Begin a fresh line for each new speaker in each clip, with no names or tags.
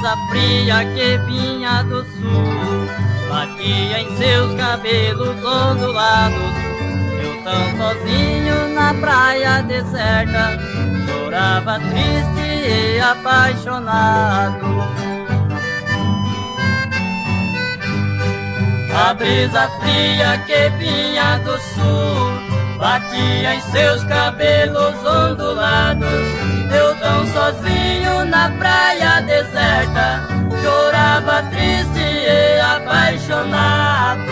brisa fria que vinha do sul batia em seus cabelos ondulados. Eu tão sozinho na praia deserta, chorava triste e apaixonado. A brisa fria que vinha do sul batia em seus cabelos ondulados. Eu tão sozinho na praia deserta, chorava triste e apaixonado.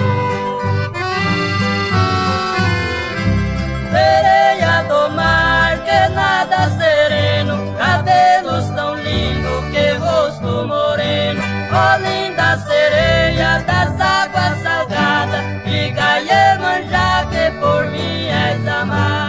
Sereia do mar, que nada sereno, cabelos tão lindos, que rosto moreno. Ó linda sereia das águas salgadas, diga Iemanjá que por mim és amada.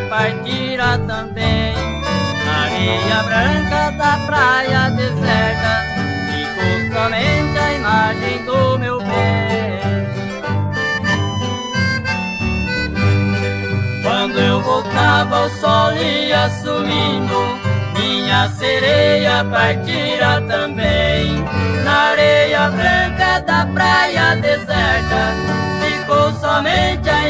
Partira também na areia branca da praia deserta, ficou somente a imagem do meu bem. Quando eu voltava o sol ia sumindo, minha sereia partira também. Na areia branca da praia deserta, ficou somente a